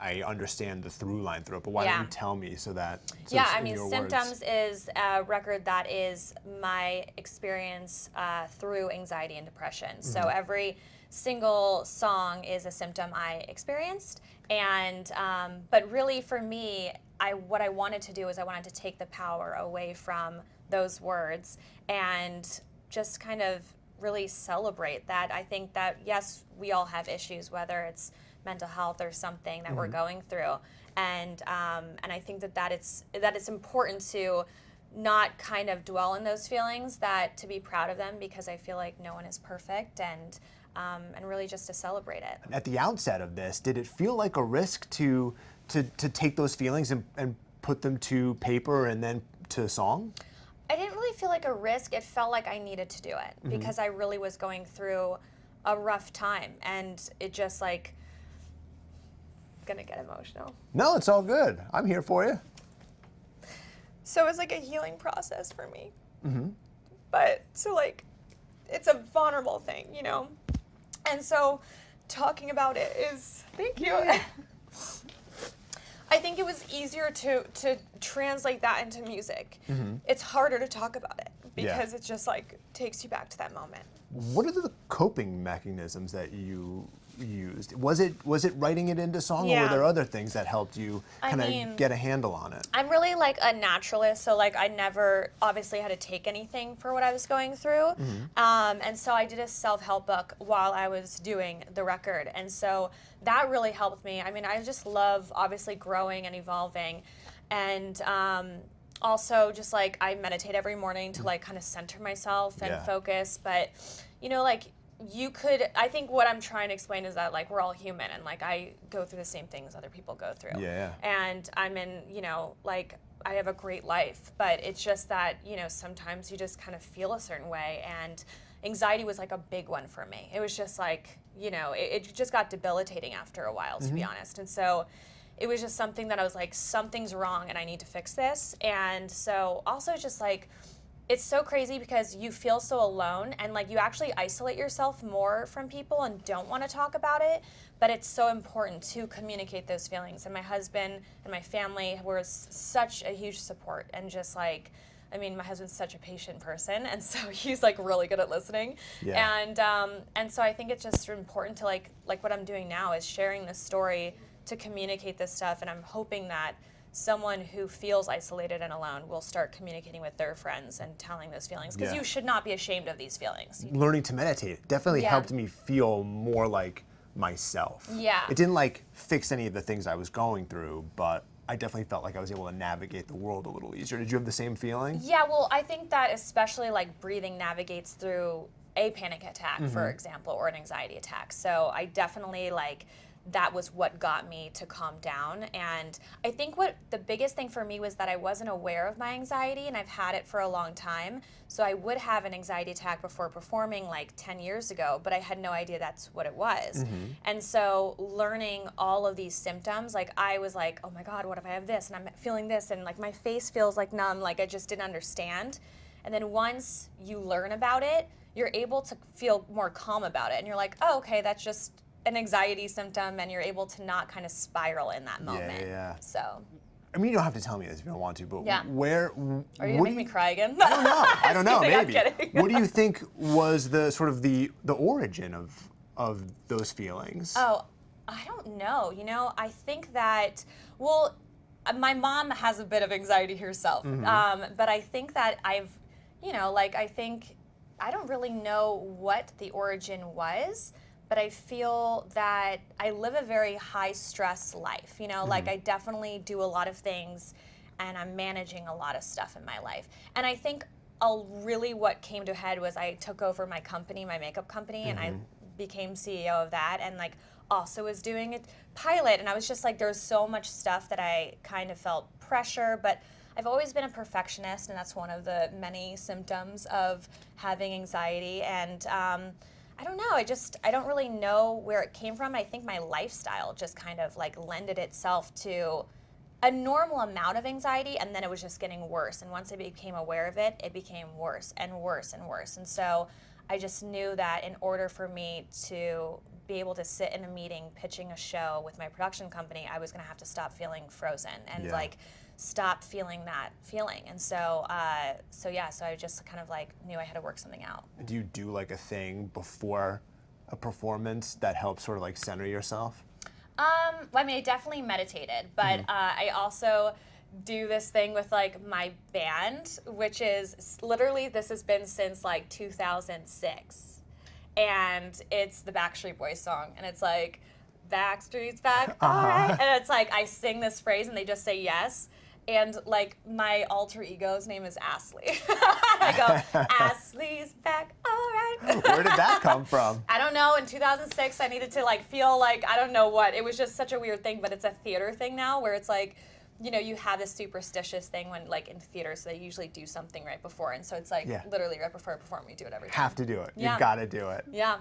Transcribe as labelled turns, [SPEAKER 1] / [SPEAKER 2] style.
[SPEAKER 1] I understand the through line through it, but why don't you tell me so it's
[SPEAKER 2] I
[SPEAKER 1] in
[SPEAKER 2] mean,
[SPEAKER 1] your
[SPEAKER 2] Symptoms
[SPEAKER 1] words.
[SPEAKER 2] is a record that is my experience through anxiety and depression. So every single song is a symptom I experienced, and but really for me, what I wanted to do is I wanted to take the power away from those words and just kind of really celebrate that. I think that yes, we all have issues, whether it's mental health or something that we're going through, and I think that it's important to not kind of dwell in those feelings, that to be proud of them, because I feel like no one is perfect, and really just to celebrate it.
[SPEAKER 1] At the outset of this, did it feel like a risk to take those feelings and put them to paper and then to song?
[SPEAKER 2] I didn't really feel like a risk. It felt like I needed to do it because I really was going through a rough time, and it just like, gonna get emotional.
[SPEAKER 1] No, it's all good. I'm here for you.
[SPEAKER 3] So it was like a healing process for me. But so like, it's a vulnerable thing, you know? And so talking about it is, thank you. I think it was easier to translate that into music. It's harder to talk about it because it just like takes you back to that moment.
[SPEAKER 1] What are the coping mechanisms that you used? Was it writing it into song, or were there other things that helped you kind of get a handle on it?
[SPEAKER 2] I'm really like a naturalist, so like I never obviously had to take anything for what I was going through. And so I did a self-help book while I was doing the record, and so that really helped me. I mean, I just love obviously growing and evolving, and also just like I meditate every morning to like kind of center myself and focus. But you know, like I think what I'm trying to explain is that like we're all human, and like I go through the same things other people go through. And I'm in, you know, like I have a great life, but it's just that, you know, sometimes you just kind of feel a certain way, and anxiety was like a big one for me. It was just like, you know, it just got debilitating after a while, to be honest. And so it was just something that I was like, something's wrong and I need to fix this. And so also just like, it's so crazy because you feel so alone, and like you actually isolate yourself more from people and don't want to talk about it, but it's so important to communicate those feelings. And my husband and my family were such a huge support, and just like, I mean, my husband's such a patient person, and so he's like really good at listening. And so I think it's just important to like what I'm doing now is sharing this story to communicate this stuff, and I'm hoping that someone who feels isolated and alone will start communicating with their friends and telling those feelings, because you should not be ashamed of these feelings.
[SPEAKER 1] Learning to meditate definitely helped me feel more like myself. It didn't like fix any of the things I was going through, but I definitely felt like I was able to navigate the world a little easier. Did you have the same feeling?
[SPEAKER 2] Yeah, well, I think that especially like breathing navigates through a panic attack, for example, or an anxiety attack. So I definitely like, that was what got me to calm down. And I think what the biggest thing for me was that I wasn't aware of my anxiety, and I've had it for a long time. So I would have an anxiety attack before performing like 10 years ago, but I had no idea that's what it was. And so learning all of these symptoms, like I was like, oh my God, what if I have this? And I'm feeling this, and like my face feels like numb, like I just didn't understand. And then once you learn about it, you're able to feel more calm about it. And you're like, oh, okay, that's just an anxiety symptom, and you're able to not kind of spiral in that moment. So,
[SPEAKER 1] I mean, you don't have to tell me this if you don't want to, but
[SPEAKER 2] where are you gonna make me cry again?
[SPEAKER 1] I don't know. I don't know.
[SPEAKER 2] Kidding,
[SPEAKER 1] maybe.
[SPEAKER 2] I'm kidding.
[SPEAKER 1] What do you think was the sort of the origin of those feelings?
[SPEAKER 2] Oh, I don't know. You know, I think that, well, my mom has a bit of anxiety herself, but I think that I've, you know, like I don't really know what the origin was. But I feel that I live a very high stress life, you know, like I definitely do a lot of things, and I'm managing a lot of stuff in my life. And I think really what came to a head was I took over my company, my makeup company, and I became CEO of that, and like also was doing a pilot. And I was just like, there's so much stuff that I kind of felt pressure, but I've always been a perfectionist, and that's one of the many symptoms of having anxiety. And I don't know, I don't really know where it came from. I think my lifestyle just kind of like lended itself to a normal amount of anxiety, and then it was just getting worse. And once I became aware of it, it became worse and worse and worse. And so I just knew that in order for me to be able to sit in a meeting pitching a show with my production company, I was going to have to stop feeling frozen and like stop feeling that feeling. And so I just kind of like knew I had to work something out.
[SPEAKER 1] Do you do like a thing before a performance that helps sort of like center yourself?
[SPEAKER 2] Well, I mean, I definitely meditated, but I also do this thing with like my band, which is literally, this has been since like 2006. And it's the Backstreet Boys song. And it's like, Backstreet's back, all right. And it's like, I sing this phrase and they just say yes. And like my alter ego's name is Astley. I go, Astley's back, all right.
[SPEAKER 1] Where did that come from?
[SPEAKER 2] I don't know. In 2006, I needed to like feel like, I don't know what. It was just such a weird thing, but it's a theater thing now where it's like, you know, you have this superstitious thing when like in theater, so they usually do something right before. And so it's like literally right before I perform, we do it every time.
[SPEAKER 1] Have to do it. You've got to do it.
[SPEAKER 2] Yeah.